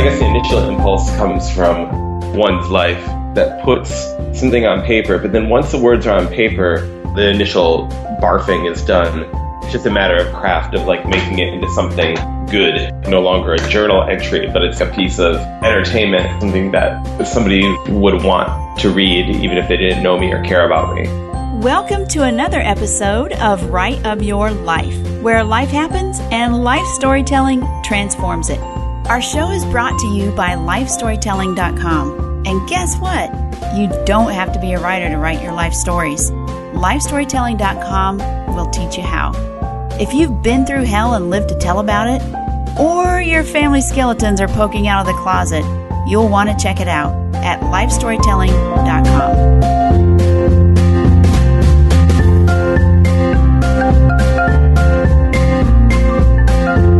guess the initial impulse comes from one's life that puts something on paper, but then once the words are on paper, the initial barfing is done. It's just a matter of craft of like making it into something good, no longer a journal entry, but it's a piece of entertainment, something that somebody would want to read even if they didn't know me or care about me. Welcome to another episode of Write of Your Life, where life happens and life storytelling transforms it. Our show is brought to you by lifestorytelling.com. And guess what? You don't have to be a writer to write your life stories. Lifestorytelling.com will teach you how. If you've been through hell and lived to tell about it, or your family skeletons are poking out of the closet, you'll want to check it out at lifestorytelling.com.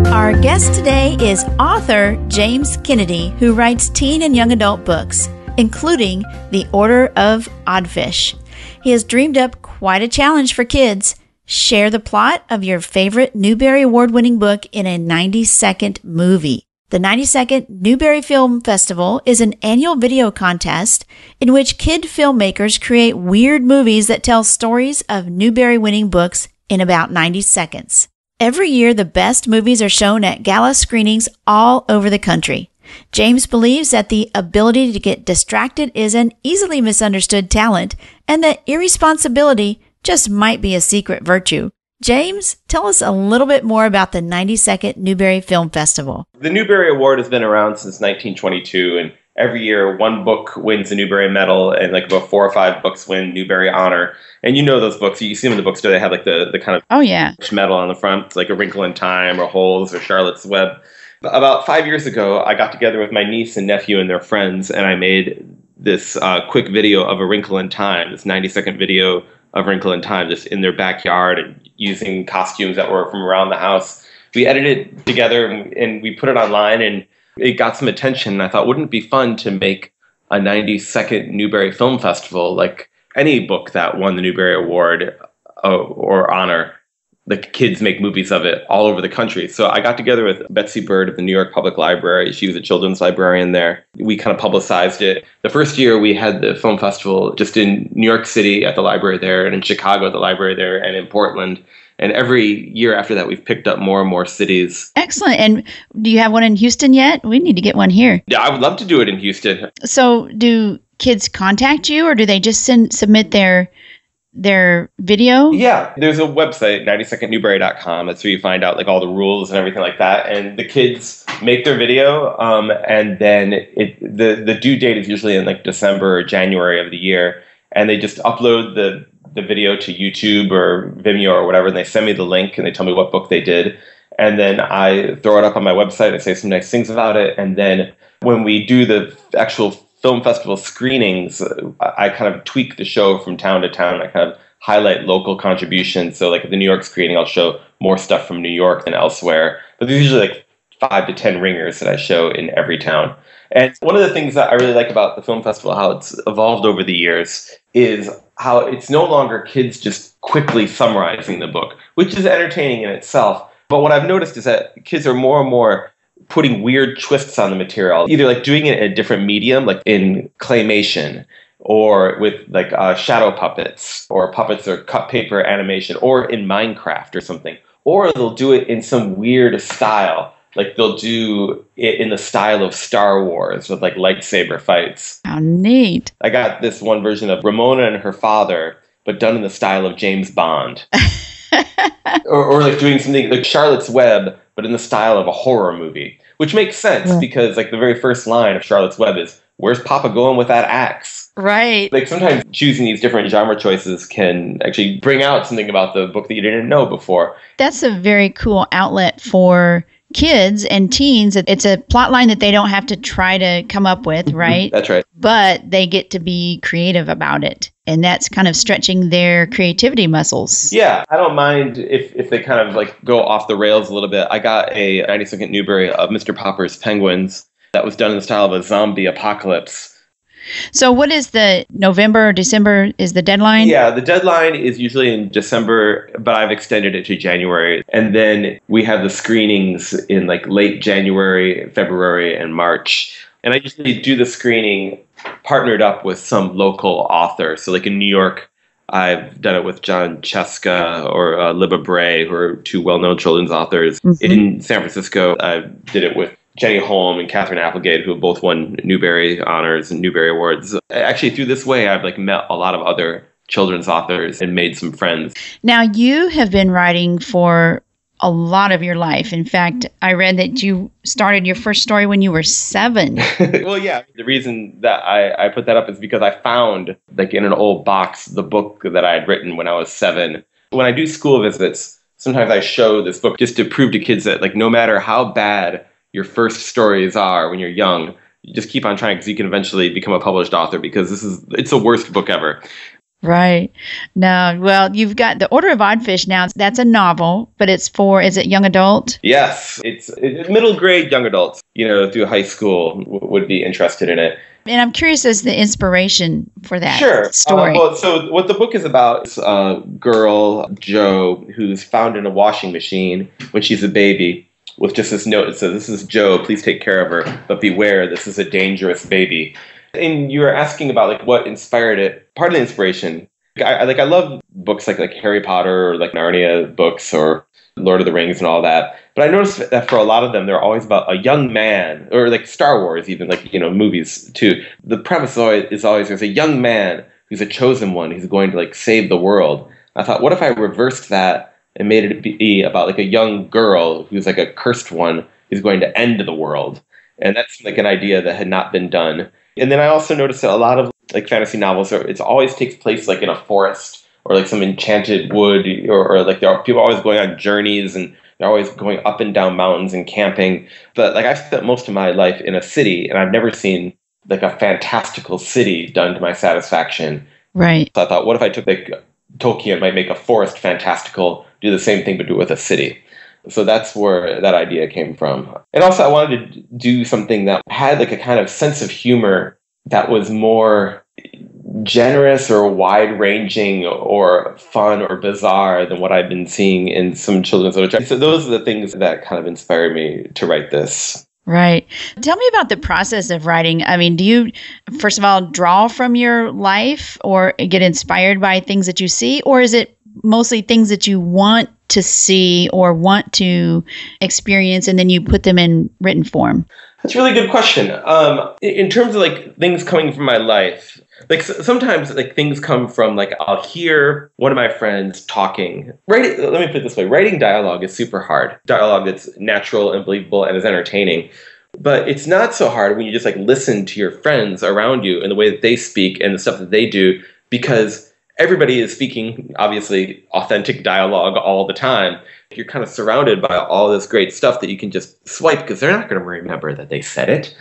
Our guest today is author James Kennedy, who writes teen and young adult books, including The Order of Oddfish. He has dreamed up quite a challenge for kids. Share the plot of your favorite Newbery Award-winning book in a 90-second movie. The 90-second Newbery Film Festival is an annual video contest in which kid filmmakers create weird movies that tell stories of Newbery-winning books in about 90 seconds. Every year, the best movies are shown at gala screenings all over the country. James believes that the ability to get distracted is an easily misunderstood talent and that irresponsibility just might be a secret virtue. James, tell us a little bit more about the 92nd Newbery Film Festival. The Newbery Award has been around since 1922, and every year one book wins the Newbery Medal, and like about 4 or 5 books win Newbery Honor. And you know those books. You see them in the bookstore. They have like the kind of medal on the front, like A Wrinkle in Time or Holes or Charlotte's Web. About 5 years ago, I got together with my niece and nephew and their friends, and I made this quick video of A Wrinkle in Time, this 90-second video of A Wrinkle in Time, just in their backyard and using costumes that were from around the house. We edited it together and we put it online, and it got some attention. And I thought, wouldn't it be fun to make a 90-second Newbery Film Festival, like any book that won the Newbery Award or honor? The kids make movies of it all over the country. So I got together with Betsy Bird of the New York Public Library. She was a children's librarian there. We kind of publicized it. The first year we had the film festival just in New York City at the library there, and in Chicago at the library there, and in Portland. And every year after that, we've picked up more and more cities. Excellent. And do you have one in Houston yet? We need to get one here. Yeah, I would love to do it in Houston. So do kids contact you, or do they just submit their video? Yeah, there's a website, 90secondnewbery.com. That's where you find out like all the rules and everything like that. And the kids make their video, and then the due date is usually in like December or January of the year. And they just upload the video to YouTube or Vimeo or whatever, and they send me the link and they tell me what book they did. And then I throw it up on my website. I say some nice things about it. And then when we do the actual film festival screenings, I kind of tweak the show from town to town. I kind of highlight local contributions. So like at the New York screening, I'll show more stuff from New York than elsewhere. But there's usually like 5 to 10 ringers that I show in every town. And one of the things that I really like about the film festival, how it's evolved over the years, is how it's no longer kids just quickly summarizing the book, which is entertaining in itself. But what I've noticed is that kids are more and more putting weird twists on the material, either like doing it in a different medium, like in claymation, or with like shadow puppets, or puppets or cut paper animation, or in Minecraft or something. Or they'll do it in some weird style, like they'll do it in the style of Star Wars with like lightsaber fights. How neat. I got this one version of Ramona and her father, but done in the style of James Bond. or like doing something like Charlotte's Web, but in the style of a horror movie, which makes sense because like the very first line of Charlotte's Web is, "Where's Papa going with that axe?" Right. Like sometimes choosing these different genre choices can actually bring out something about the book that you didn't know before. That's a very cool outlet for kids and teens. It's a plot line that they don't have to try to come up with, right? That's right. But they get to be creative about it. And that's kind of stretching their creativity muscles. Yeah, I don't mind if they kind of like go off the rails a little bit. I got a 92nd Newbery of Mr. Popper's Penguins that was done in the style of a zombie apocalypse. So what is the November or December is the deadline? Yeah, the deadline is usually in December, but I've extended it to January. And then we have the screenings in like late January, February, and March. And I usually do the screening partnered up with some local author. So like in New York, I've done it with John Cheska or Libba Bray, who are two well-known children's authors. Mm-hmm. In San Francisco, I did it with Jenny Holm and Catherine Applegate, who have both won Newbery honors and Newbery awards. Actually, through this way, I've like met a lot of other children's authors and made some friends. Now, you have been writing for a lot of your life. In fact, I read that you started your first story when you were 7. Well, yeah. The reason that I put that up is because I found, like in an old box, the book that I had written when I was 7. When I do school visits, sometimes I show this book just to prove to kids that, like, no matter how bad your first stories are when you're young, you just keep on trying because you can eventually become a published author, because it's the worst book ever. Right. Now, well, you've got The Order of Oddfish now. That's a novel, but is it young adult? Yes. It's middle grade young adults, through high school would be interested in it. And I'm curious as the inspiration for that story. So what the book is about is a girl, Jo, who's found in a washing machine when she's a baby with just this note that says, "This is Jo, please take care of her, but beware, this is a dangerous baby." And you were asking about like what inspired it. Part of the inspiration, I love books like Harry Potter or like Narnia books or Lord of the Rings and all that. But I noticed that for a lot of them, they're always about a young man, or like Star Wars, even like movies too. The premise is always there's a young man who's a chosen one who's going to like save the world. I thought, what if I reversed that and made it be about like a young girl who's like a cursed one who's going to end the world? And that's like an idea that had not been done. And then I also noticed that a lot of like fantasy novels, it always takes place like in a forest or like some enchanted wood, or like people are always going on journeys and they're always going up and down mountains and camping. But like I've spent most of my life in a city, and I've never seen like a fantastical city done to my satisfaction. Right. So I thought, what if I took like Tolkien might make a forest fantastical, do the same thing but do it with a city. So that's where that idea came from. And also I wanted to do something that had like a kind of sense of humor that was more generous or wide-ranging or fun or bizarre than what I've been seeing in some children's literature. So those are the things that kind of inspired me to write this. Right. Tell me about the process of writing. I mean, do you, first of all, draw from your life or get inspired by things that you see? Or is it mostly things that you want to see or want to experience, and then you put them in written form? That's a really good question. In terms of like things coming from my life, like sometimes like things come from like I'll hear one of my friends talking. Let me put it this way. Writing dialogue is super hard. Dialogue that's natural and believable and is entertaining. But it's not so hard when you just like listen to your friends around you and the way that they speak and the stuff that they do, because everybody is speaking, obviously, authentic dialogue all the time. You're kind of surrounded by all this great stuff that you can just swipe because they're not going to remember that they said it.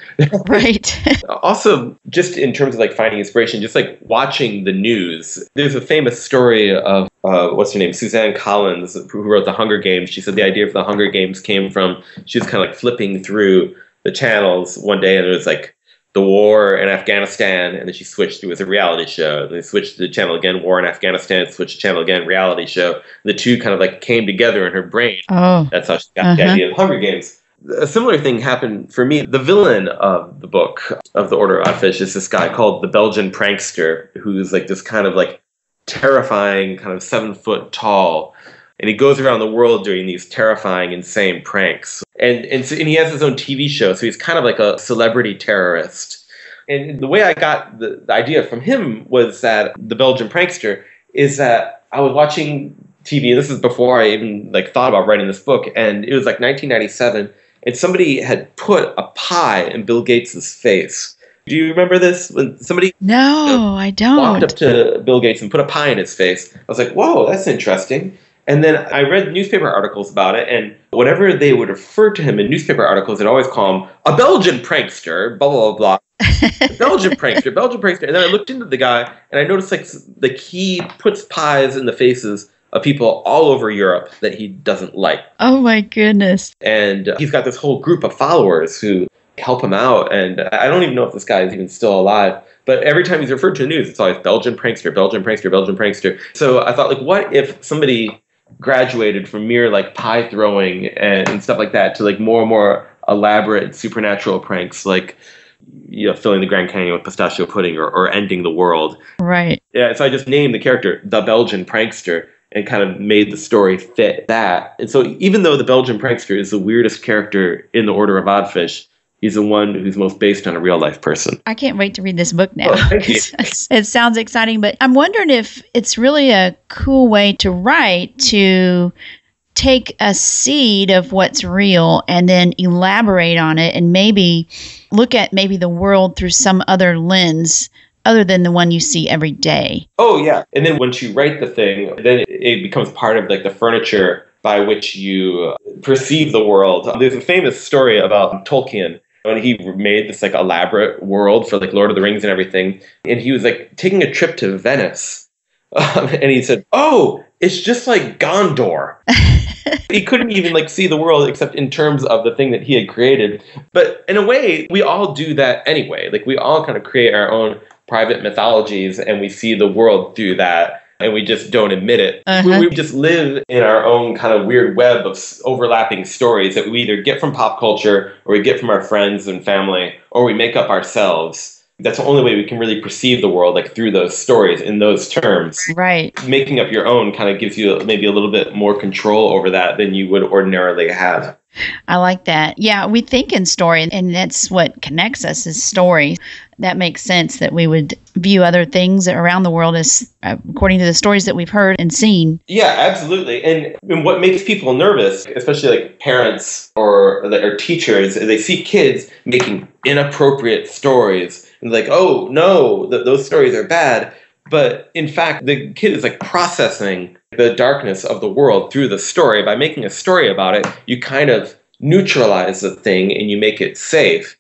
Right. Also, just in terms of like finding inspiration, just like watching the news. There's a famous story of, what's her name? Suzanne Collins, who wrote The Hunger Games. She said the idea for The Hunger Games came from, she was kind of like flipping through the channels one day, and it was like the war in Afghanistan, and then she switched. It was a reality show. Then they switched the channel again, war in Afghanistan, switched the channel again, reality show. The two kind of like came together in her brain. Oh. That's how she got the idea of Hunger Games. A similar thing happened for me. The villain of the book, of The Order of Oddfish, is this guy called the Belgian Prankster, who's like this kind of like terrifying, kind of 7 foot tall. And he goes around the world doing these terrifying, insane pranks. And he has his own TV show, so he's kind of like a celebrity terrorist. And the way I got the idea from him was that the Belgian Prankster is that I was watching TV, and this is before I even like thought about writing this book, and it was like 1997, and somebody had put a pie in Bill Gates' face. Do you remember this? When somebody I don't. Walked up to Bill Gates and put a pie in his face. I was like, whoa, that's interesting. And then I read newspaper articles about it, and whenever they would refer to him in newspaper articles, they'd always call him a Belgian prankster, blah, blah, blah, blah. Belgian prankster, Belgian prankster. And then I looked into the guy, and I noticed like he puts pies in the faces of people all over Europe that he doesn't like. Oh, my goodness. And he's got this whole group of followers who help him out. And I don't even know if this guy is even still alive. But every time he's referred to the news, it's always Belgian prankster, Belgian prankster, Belgian prankster. So I thought, like, what if somebody graduated from mere like pie throwing and stuff like that to like more and more elaborate supernatural pranks, like, you know, filling the Grand Canyon with pistachio pudding or ending the world. Right. Yeah. So I just named the character the Belgian Prankster and kind of made the story fit that. And so even though the Belgian Prankster is the weirdest character in the Order of Oddfish, he's the one who's most based on a real life person. I can't wait to read this book now. Oh, thank you. It sounds exciting, but I'm wondering if it's really a cool way to write, to take a seed of what's real and then elaborate on it and maybe look at maybe the world through some other lens other than the one you see every day. Oh, yeah. And then once you write the thing, then it becomes part of like the furniture by which you perceive the world. There's a famous story about Tolkien when he made this like elaborate world for like Lord of the Rings and everything. And he was like taking a trip to Venice. And he said, "Oh, it's just like Gondor." He couldn't even like see the world except in terms of the thing that he had created. But in a way, we all do that anyway. Like we all kind of create our own private mythologies and we see the world through that. And we just don't admit it. We just live in our own kind of weird web of overlapping stories that we either get from pop culture or we get from our friends and family or we make up ourselves. That's the only way we can really perceive the world, like through those stories in those terms. Right. Making up your own kind of gives you maybe a little bit more control over that than you would ordinarily have. I like that. Yeah, we think in story, and that's what connects us is story. That makes sense that we would view other things around the world as according to the stories that we've heard and seen. Yeah, absolutely. And what makes people nervous, especially like parents or teachers, they see kids making inappropriate stories and like, oh, no, those stories are bad. But in fact, the kid is like processing the darkness of the world through the story. By making a story about it, you kind of neutralize the thing and you make it safe.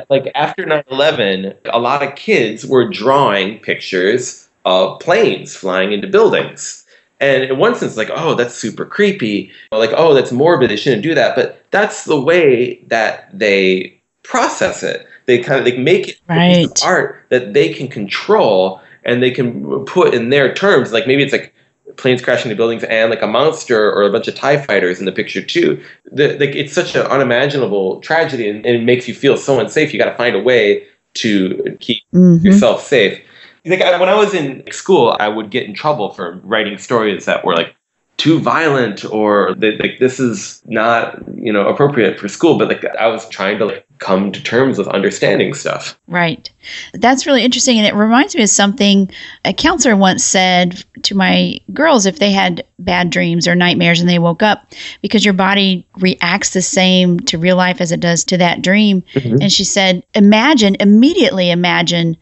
Like after 9/11, a lot of kids were drawing pictures of planes flying into buildings. And in one sense, like, oh, that's super creepy. Like, oh, that's morbid. They shouldn't do that. But that's the way that they process it. They kind of make it a piece of art that they can control and they can put in their terms. Like maybe it's like planes crashing into buildings and like a monster or a bunch of TIE fighters in the picture too. Like it's such an unimaginable tragedy and it makes you feel so unsafe. You got to find a way to keep yourself safe. Like when I was in school, I would get in trouble for writing stories that were like too violent or like this is not, appropriate for school. But like I was trying to like come to terms with understanding stuff. Right. That's really interesting. And it reminds me of something a counselor once said to my girls if they had bad dreams or nightmares and they woke up, because your body reacts the same to real life as it does to that dream. And she said, immediately imagine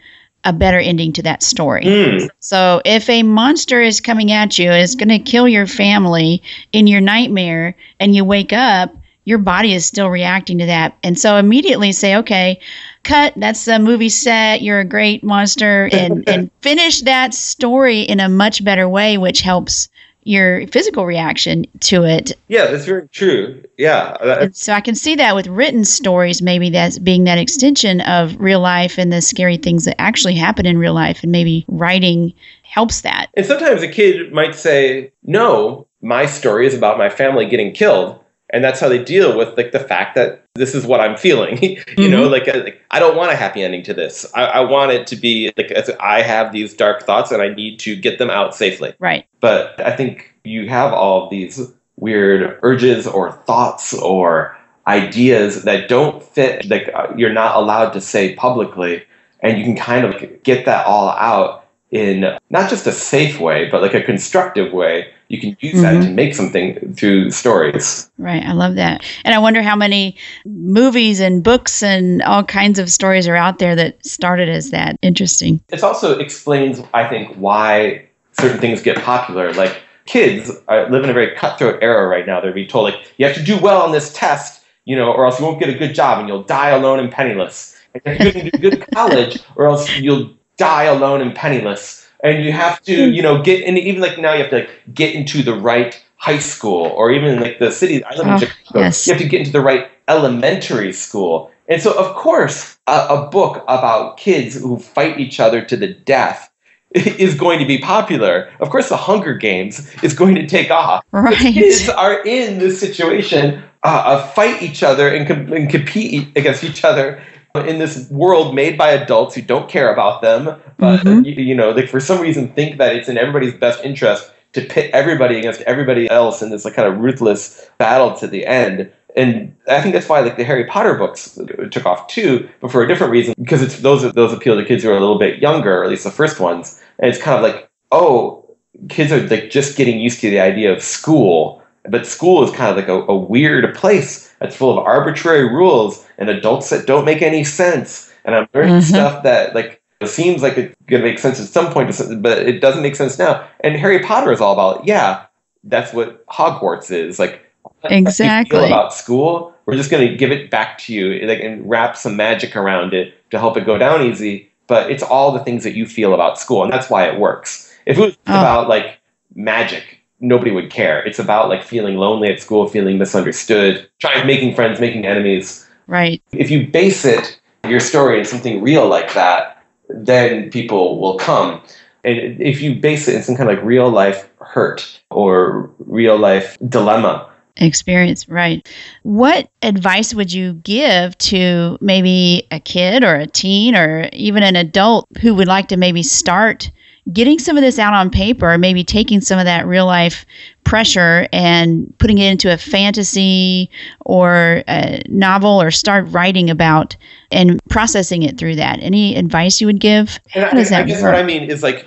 a better ending to that story. So if a monster is coming at you and it's going to kill your family in your nightmare and you wake up, your body is still reacting to that. And so immediately say, okay, cut, that's the movie set, you're a great monster, and finish that story in a much better way, which helps your physical reaction to it. Yeah, that's very true. Yeah. And so I can see that with written stories, maybe that's being that extension of real life and the scary things that actually happen in real life, and maybe writing helps that. And sometimes a kid might say, no, my story is about my family getting killed. And that's how they deal with like the fact that this is what I'm feeling. Like I don't want a happy ending to this. I want it to be like I have these dark thoughts and I need to get them out safely. Right. But I think you have all of these weird urges or thoughts or ideas that don't fit, like you're not allowed to say publicly, and you can kind of get that all out in not just a safe way, but like a constructive way. You can use that to make something through stories. Right. I love that. And I wonder how many movies and books and all kinds of stories are out there that started as that. Interesting. It also explains, I think, why certain things get popular. Like kids live in a very cutthroat era right now. They're being told, like, you have to do well on this test, or else you won't get a good job and you'll die alone and penniless. And you have to do good college or else you'll die alone and penniless. And you have to, get in, even like now you have to get into the right high school, or even like the city I live in Chicago, yes. You have to get into the right elementary school. And so, of course, a book about kids who fight each other to the death is going to be popular. Of course, The Hunger Games is going to take off. Right. The kids are in this situation of fight each other and compete against each other in this world made by adults who don't care about them, but they for some reason think that it's in everybody's best interest to pit everybody against everybody else in this like kind of ruthless battle to the end. And I think that's why like the Harry Potter books took off too, but for a different reason, because it's those appeal to kids who are a little bit younger, or at least the first ones. And it's kind of like, oh, kids are like just getting used to the idea of school, but school is kind of like a weird place that's full of arbitrary rules and adults that don't make any sense. And I'm learning stuff that like it seems like it's gonna make sense at some point, but it doesn't make sense now. And Harry Potter is all about, yeah, that's what Hogwarts is like. Exactly. Feel about school, we're just going to give it back to you, like, and wrap some magic around it to help it go down easy. But it's all the things that you feel about school, and that's why it works. If it was about like magic, nobody would care. It's about like feeling lonely at school, feeling misunderstood, making friends, making enemies. Right. If you base your story in something real like that, then people will come. And if you base it in some kind of like real life hurt or real life dilemma, experience, right. What advice would you give to maybe a kid or a teen or even an adult who would like to maybe start getting some of this out on paper, or maybe taking some of that real life pressure and putting it into a fantasy or a novel, or start writing about and processing it through that? Any advice you would give? How does that work? What I mean is like,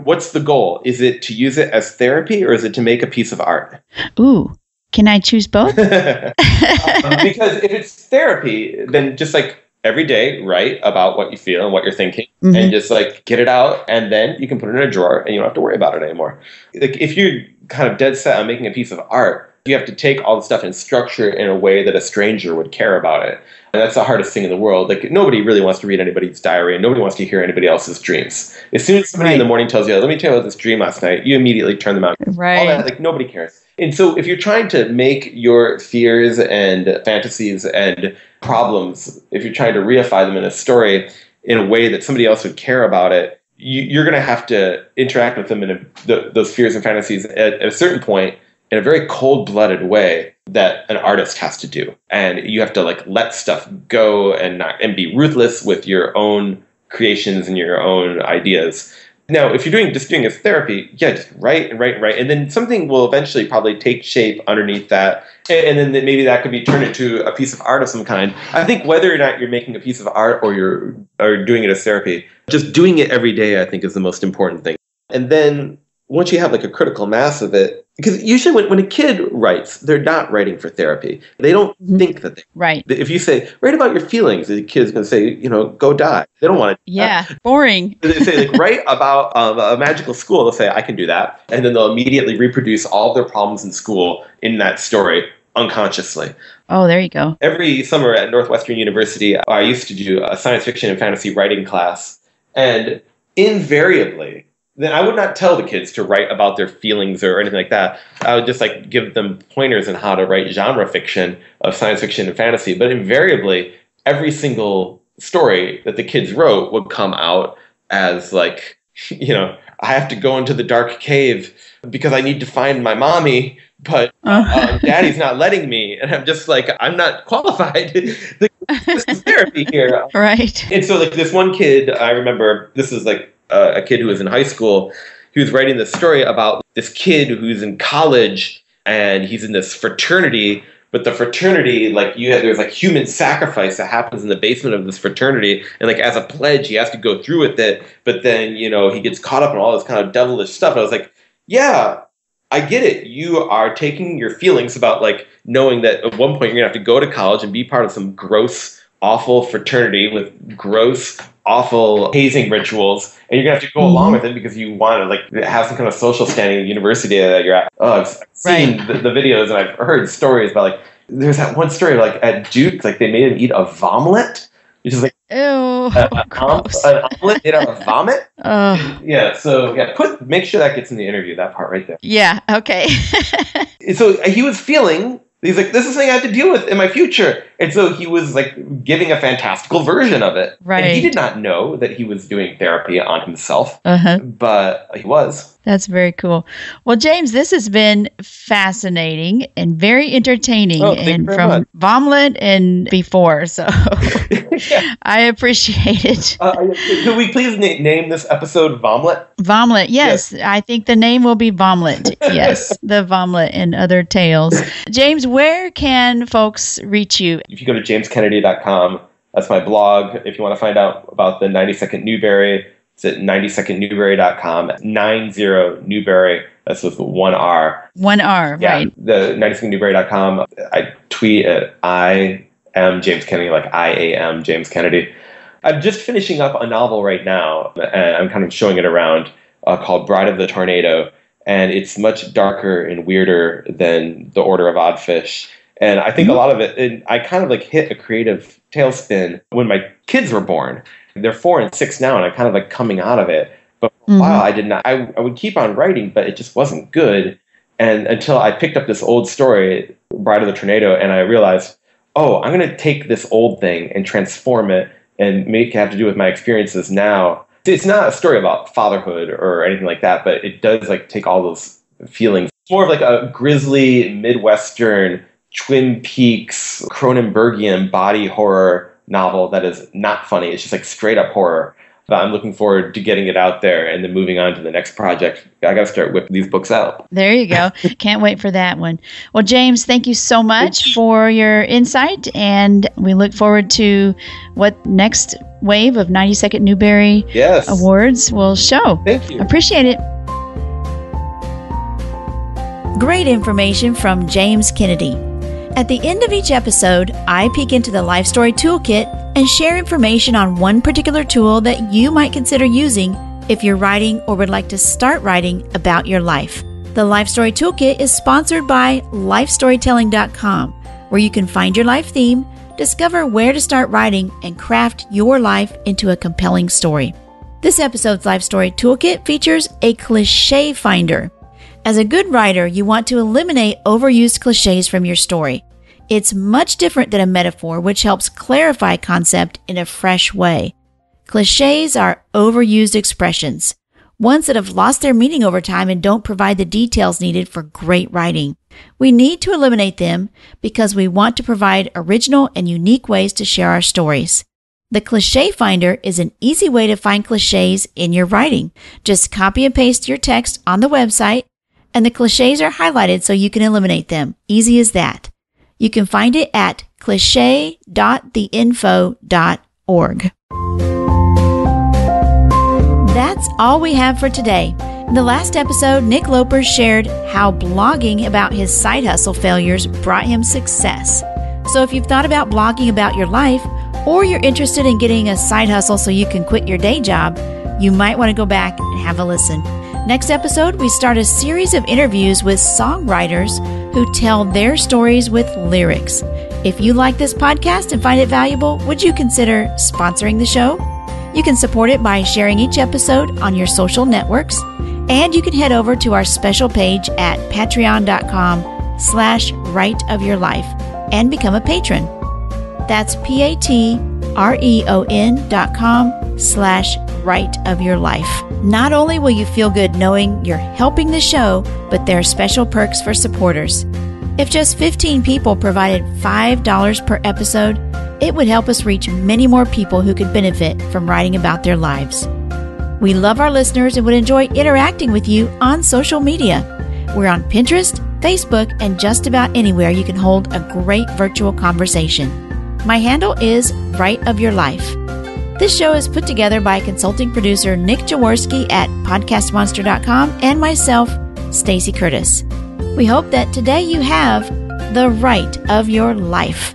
what's the goal? Is it to use it as therapy, or is it to make a piece of art? Ooh. Can I choose both? Because if it's therapy, then just like every day write about what you feel and what you're thinking, and just like get it out, and then you can put it in a drawer and you don't have to worry about it anymore. Like if you're kind of dead set on making a piece of art, you have to take all the stuff and structure it in a way that a stranger would care about it. And that's the hardest thing in the world. Like nobody really wants to read anybody's diary, and nobody wants to hear anybody else's dreams. As soon as somebody in the morning tells you, let me tell you about this dream last night, you immediately turn them out. Right. All that, like nobody cares. And so if you're trying to make your fears and fantasies and problems, if you're trying to reify them in a story in a way that somebody else would care about it, you're going to have to interact with them in those fears and fantasies at a certain point in a very cold-blooded way that an artist has to do. And you have to like let stuff go and be ruthless with your own creations and your own ideas. Now, if you're just doing a therapy, yeah, just write and write and write. And then something will eventually probably take shape underneath that. And then maybe that could be turned into a piece of art of some kind. I think whether or not you're making a piece of art or you're doing it as therapy, just doing it every day, I think, is the most important thing. And then once you have like a critical mass of it, because usually when a kid writes, they're not writing for therapy. They don't think that they... Right. If you say, write about your feelings, the kid's going to say, go die. They don't want to. Yeah, boring. They say, like, write about a magical school. They'll say, I can do that. And then they'll immediately reproduce all of their problems in school in that story unconsciously. Oh, there you go. Every summer at Northwestern University, I used to do a science fiction and fantasy writing class. And invariably... then I would not tell the kids to write about their feelings or anything like that. I would just like give them pointers on how to write genre fiction of science fiction and fantasy. But invariably, every single story that the kids wrote would come out as like, I have to go into the dark cave because I need to find my mommy, but daddy's not letting me. And I'm just like, I'm not qualified. This is therapy here. Right. And so like this one kid, I remember, this is like, a kid who was in high school, he was writing this story about this kid who's in college and he's in this fraternity, but the fraternity, like there's like human sacrifice that happens in the basement of this fraternity, and like as a pledge he has to go through with it, but then he gets caught up in all this kind of devilish stuff. And I was like, yeah, I get it. You are taking your feelings about like knowing that at one point you're gonna have to go to college and be part of some gross, awful fraternity with gross, awful hazing rituals, and you're gonna have to go along with it because you want to like have some kind of social standing at the university that you're at. Oh, I've seen the videos and I've heard stories about like there's that one story like at Duke, like they made him eat a Vomelette, which is like an omelet made out of vomit. Yeah, so yeah, make sure that gets in the interview, that part right there. Yeah, okay. So he was feeling He's like, this is something I have to deal with in my future. And so he was like giving a fantastical version of it. Right. And he did not know that he was doing therapy on himself, but he was. That's very cool. Well, James, this has been fascinating and very entertaining, and from Vomelette and before. So yeah. I appreciate it. Could we please name this episode Vomelette? Vomelette, yes. I think the name will be Vomelette. Yes, the Vomelette and Other Tales. James, where can folks reach you? If you go to jameskennedy.com, that's my blog. If you want to find out about the 92nd Newbery, it's at 92ndnewbery.com. 90 Newbery. That's with one R. One R, yeah, right. The 92ndnewbery.com. I tweet at I am James Kennedy, like I am James Kennedy. I'm just finishing up a novel right now, and I'm kind of showing it around, called Bride of the Tornado. And it's much darker and weirder than The Order of Odd Fish. And I think a lot of it, I kind of like hit a creative tailspin when my kids were born. They're 4 and 6 now, and I'm kind of like coming out of it. But for a while, I did not. I would keep on writing, but it just wasn't good. And until I picked up this old story, Bride of the Tornado, and I realized, oh, I'm going to take this old thing and transform it and make it have to do with my experiences now. It's not a story about fatherhood or anything like that, but it does like take all those feelings. It's more of like a grisly Midwestern, Twin Peaks, Cronenbergian body horror novel that is not funny. It's just like straight up horror. But I'm looking forward to getting it out there and then moving on to the next project. I got to start whipping these books out. There you go. Can't wait for that one. Well, James, thank you so much for your insight, and we look forward to what next wave of 92nd Newbery Awards will show. Thank you. Appreciate it. Great information from James Kennedy. At the end of each episode, I peek into the Life Story Toolkit and share information on one particular tool that you might consider using if you're writing or would like to start writing about your life. The Life Story Toolkit is sponsored by lifestorytelling.com, where you can find your life theme, discover where to start writing, and craft your life into a compelling story. This episode's Life Story Toolkit features a cliché finder. As a good writer, you want to eliminate overused cliches from your story. It's much different than a metaphor, which helps clarify concept in a fresh way. Cliches are overused expressions, ones that have lost their meaning over time and don't provide the details needed for great writing. We need to eliminate them because we want to provide original and unique ways to share our stories. The Cliché Finder is an easy way to find cliches in your writing. Just copy and paste your text on the website, and the cliches are highlighted so you can eliminate them. Easy as that. You can find it at cliche.theinfo.org. That's all we have for today. In the last episode, Nick Loper shared how blogging about his side hustle failures brought him success. So if you've thought about blogging about your life, or you're interested in getting a side hustle so you can quit your day job, you might want to go back and have a listen. Next episode, we start a series of interviews with songwriters who tell their stories with lyrics. If you like this podcast and find it valuable, would you consider sponsoring the show? You can support it by sharing each episode on your social networks, and you can head over to our special page at patreon.com/writeofyourlife and become a patron. That's patreon.com/writeofyourlife. Not only will you feel good knowing you're helping the show, but there are special perks for supporters. If just 15 people provided $5 per episode, it would help us reach many more people who could benefit from writing about their lives. We love our listeners and would enjoy interacting with you on social media. We're on Pinterest, Facebook, and just about anywhere you can hold a great virtual conversation. My handle is Write of Your Life. This show is put together by consulting producer Nick Jaworski at podcastmonster.com and myself, Stacey Curtis. We hope that today you have the right of your life.